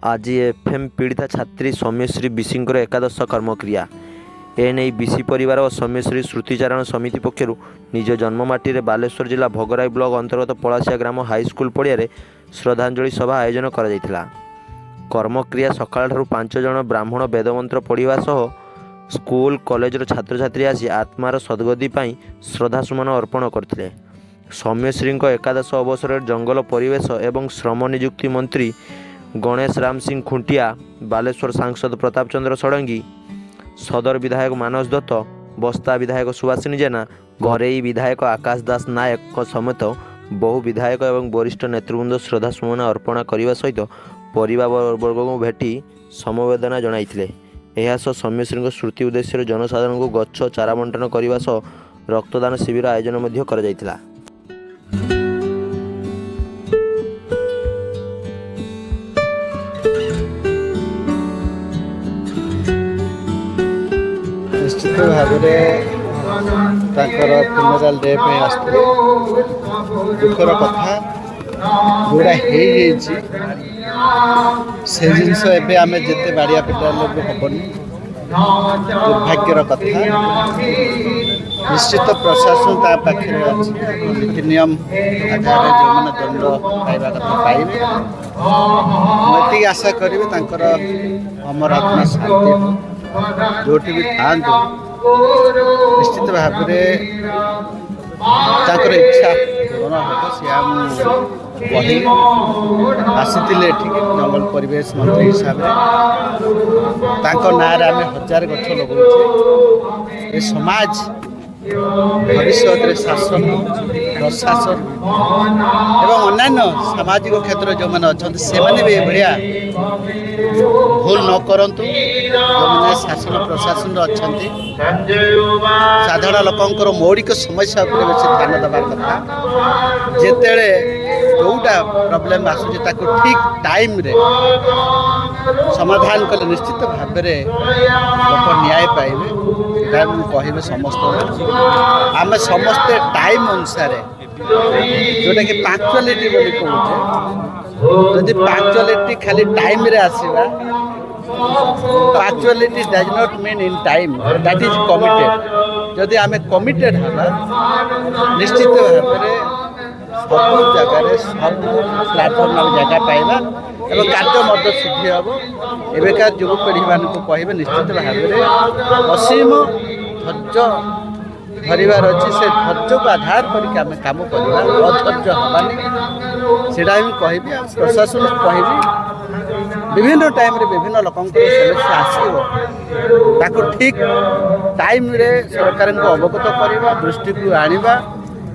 आज एफएम पीड़िता छात्री सौम्यश्री विशींकर एकादश कर्मक्रिया एने विशी परिवार और सौम्यश्री स्मृतिचारण समिति पक्षर निज जन्ममाटी रे बालेश्वर जिला भोगराई ब्लॉक अंतर्गत पलासिया ग्राम हाईस्कल पड़िया श्रद्धांजलि सभा आयोजन करा। कर्मक्रिया सकाळ 5 जन ब्राह्मण वेदमंत्र पढ़ा सह स्कूल कॉलेजर छात्र छात्री आसी आत्मार सद्गति पाई श्रद्धासुमन अर्पण करते। सौम्यश्री एकादश अवसर जंगल परिवेश एवं श्रम नियुक्ति मंत्री गणेश राम सिंह खुंटिया, बालेश्वर सांसद प्रताप चंद्र षडंगी, सदर विधायक मानस दत्त, बस्ता विधायक सुभाषिनी जेना, घरेई विधायक आकाश दास नायक समेत बहु विधायक एवं वरिष्ठ नेतृवृंद श्रद्धासुमन अर्पण करने सहित परिवार वर्ग को भेटी समवेदना जणाइथिले। एहा सह सौम्यश्री स्मृति उद्देश्य जनसाधारण को गछ चारा बंटन करने सह रक्तदान शिविर आयोजन मध्य करा जायतिला। निश्चित भाव फ्यूनराल डे पे आसते दुखर कथा जोड़ा से जिनस एवं आम जिते बाड़िया पिटा हेनी दुर्भाग्यर कथा। निश्चित प्रशासन पाखे नीति नियम आधार जो मैंने दंड पाइबा कथा पाइबे। मुझे आशा करी अमर आत्मा शांति जोटी भी था निश्चित भाव इच्छा पूर्ण हम सी कही आसी जंगल परिवेश मंत्री हिसाब से ना आम 1000 गछ लगे समाज भविष्य शासन प्रशासन एवं अन्य सामाजिक क्षेत्र जो मैंने अच्छा से मैंने भी भाया भूल न करंतु जो मैंने शासन प्रशासन अच्छा साधारण लोकंर मौलिक समस्या पर बेस ध्यान देवार कथा। जिते जोटा प्रोब्लेम आसूँ ठीक टाइम रे समाधान कले निश्चित भाव लोक न्याय पाइबे। कहे समस्त आम समस्ते टाइम अनुसार जोटा कि पंक्चुअलिटी बोली कहूचे जदि पंक्चुअलिटी खाली टाइम रे आसीबा punctuality does not mean in time that is committed. जदि आम कमिटेड हला निश्चित भाव सब जगह सब प्लाटफर्म जगह पाइबा एवं कार्य सिद्धि हम। एवं युव पीढ़ी मान कहे निश्चित भाव असीम धैर्य धरबार अच्छी से धैर्य को आधार करके आम कम करवा अधैर्य हमानी से कहि प्रशासन कहि विभिन्न टाइम रे विभिन्न लोक समस्या आसो ठीक टाइम रे सरकार को अवगत करवा दृष्टि को आनिबा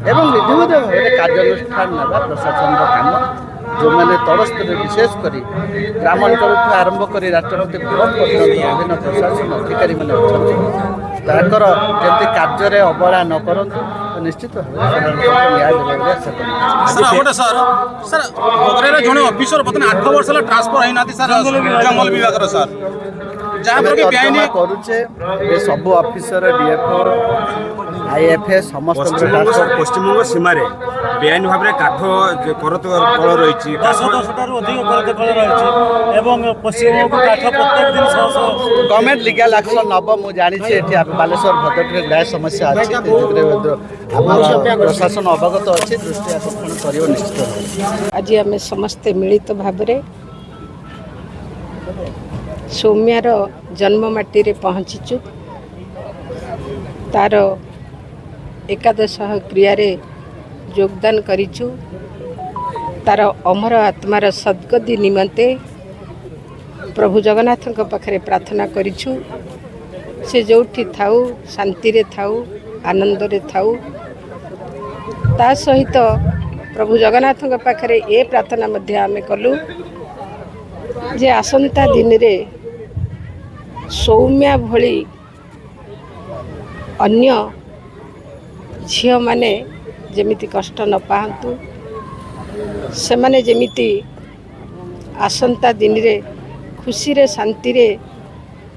एवं विधिवत भाव कार्यानुष्ठान ना प्रशासन काम जो मैंने तलस्तर विशेषकर ग्रामांचल आरंभ कर राष्ट्रपति विभिन्न प्रशासन अधिकारी मैंने अच्छा जमी कार्य अवहेला न करंतु तो निश्चित न्याय जड़े ऑफिसर बर्तमान 8 वर्ष ट्रांसफर होना जंगल विभाग सर जहाँ करुचे सब ऑफिसर डीएफओ आईएफएस समस्त पश्चिमबंग सीमार बेआईन भाव में काठ करत कल रही गवर्नमेंट लीगल एक्शन नब मुझे जानी बालेश्वर भद्रक गाय समस्या अच्छी प्रशासन अवगत अच्छी दृष्टि आकर्षण कर निश्चित। आज आम समस्ते मिलित भाव सौम्यार जन्ममाटी रे पहुँचीचु। तार एकादश क्रिया योगदान करिचु। तार अमर आत्मार सद्गति निमंते प्रभु जगन्नाथ पाखे प्रार्थना करिचु। से जोठी थाउ शांति रे थाउ आनंद रे थाउ। ता सहित प्रभु जगन्नाथ पाखे ए प्रार्थना मध्य आमे कलु जे आसंता दिन रे सौम्या भली अन्य झियो माने जेमिति कष्ट न पाहंतु से माने जेमिति आसंता दिन रे खुशी रे शांति रे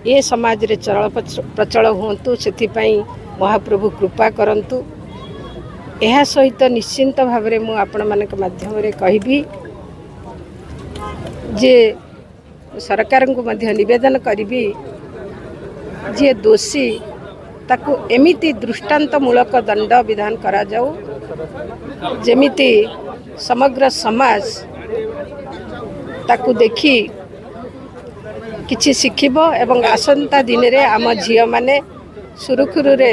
ये समाज रे चल प्रचल हुंतु सेथिपाई महाप्रभु कृपा करंतु। एहा सहित निश्चिंत भाव में मु आपण मानक माध्यम रे कहिबी जे ସରକାରଙ୍କୁ ମଧ୍ୟ ନିବେଦନ କରିବି ଯିଏ ଦୋଷୀ ତାକୁ ଏମିତି ଦୃଷ୍ଟାନ୍ତମୂଳକ ଦଣ୍ଡ ବିଧାନ କରାଯାଉ ଯେମିତି ସମଗ୍ର ସମାଜ ତାକୁ ଦେଖି କିଛି ଶିଖିବ ଏବଂ ଆସନ୍ତା ଦିନରେ ଆମ ଝିଅମାନେ ସୁରୁଖୁରୁରେ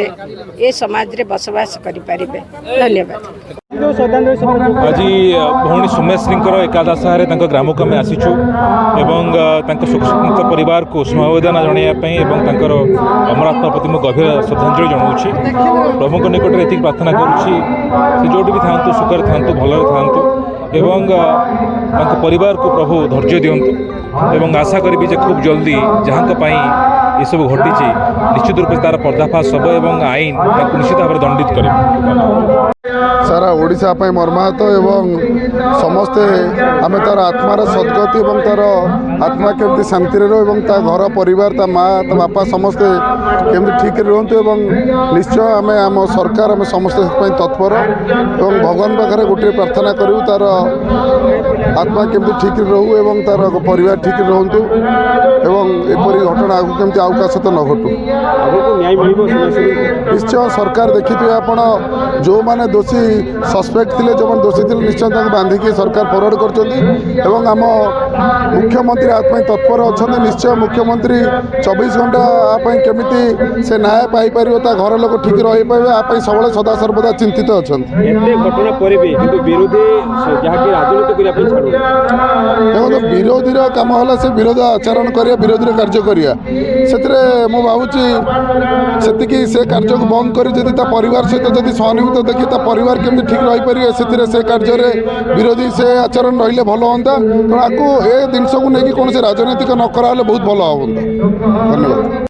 ଏ ସମାଜରେ ବସବାସ କରିପାରିବେ। ଧନ୍ୟବାଦ। ଆଜି ଭଉଣୀ ସୌମ୍ୟାଶ୍ରୀଙ୍କର ଏକାଦଶାରେ ତାଙ୍କ ଗ୍ରାମକୁ ଆମେ ଆସିଛୁ ଏବଂ ତାଙ୍କ ଶୋକସନ୍ତପ୍ତ ପରିବାରକୁ ସମବେଦନା ଜଣାଇବା ପାଇଁ ଏବଂ ତାଙ୍କର ଅମରାତ୍ମା ପ୍ରତି ମୁଁ ଗଭୀର ଶ୍ରଦ୍ଧାଞ୍ଜଳି ଜଣାଉଛି। ପ୍ରଭୁଙ୍କ ନିକଟରେ ଏତିକି ପ୍ରାର୍ଥନା କରୁଛି ସେ ଯେଉଁଠି ବି ଥାଆନ୍ତୁ, ସୁଖରେ ଥାଆନ୍ତୁ, ଭଲରେ ଥାଆନ୍ତୁ ଏବଂ ତାଙ୍କ ପରିବାରକୁ ପ୍ରଭୁ ଧୈର୍ଯ୍ୟ ଦିଅନ୍ତୁ ଏବଂ ଆଶା କରିବି ଯେ ଖୁବ୍ ଜଲ୍ଦି ଯାହାଙ୍କ ପାଇଁ ଏସବୁ ଘଟିଛି ନିଶ୍ଚିତ ରୂପେ ତା'ର ପର୍ଦ୍ଦାଫାଶ ହେବ ଏବଂ ଆଇନ ତାଙ୍କୁ ନିଶ୍ଚିତ ଭାବରେ ଦଣ୍ଡିତ କରିବ। सारा ओडिशा पे मर्माहत एवं समस्ते आम तार आत्मार सद्गति और तार आत्मा केमती शांति एवं ता घर परिवार ता माँ ता बापा समस्ते केमती ठीक रुहतु एवं निश्चय आम आम सरकार आम समस्ते तत्पर एवं भगवान पाखे गोटे प्रार्थना करूँ तार आत्मा केमती ठीक रहू एवं तार परिवार ठीक रुहतु एवं एपरी घटना आगु केमती आउ का सहित न घटू। निश्चय सरकार देखिए आपण जो माने दोषी सस्पेक्ट थे जो दोषी थे निश्चय बांधिकी सरकार फरवर्ड कर आम मुख्यमंत्री आत्मा तत्पर अच्छा निश्चय मुख्यमंत्री 24 घंटा आपाई केमिति से न्याय पाइपर घर लोग ठीक रही पाए आप सब सदा सर्वदा चिंतित अच्छा घटना पर भी विरोधी देखो विरोधी कम है से विरोध आचरण करिया विरोधी कार्य करिया से भावुची से कार्य को बंद कर परिवार सहित जब सहानुभूति देखिए परिवार केमती ठीक रही पारे से कार्य विरोधी से आचरण रही भल हाँ तेणु आपको ए जिनस को लेकिन कौन राजनीतिक न करा बहुत भल हाँ। धन्यवाद।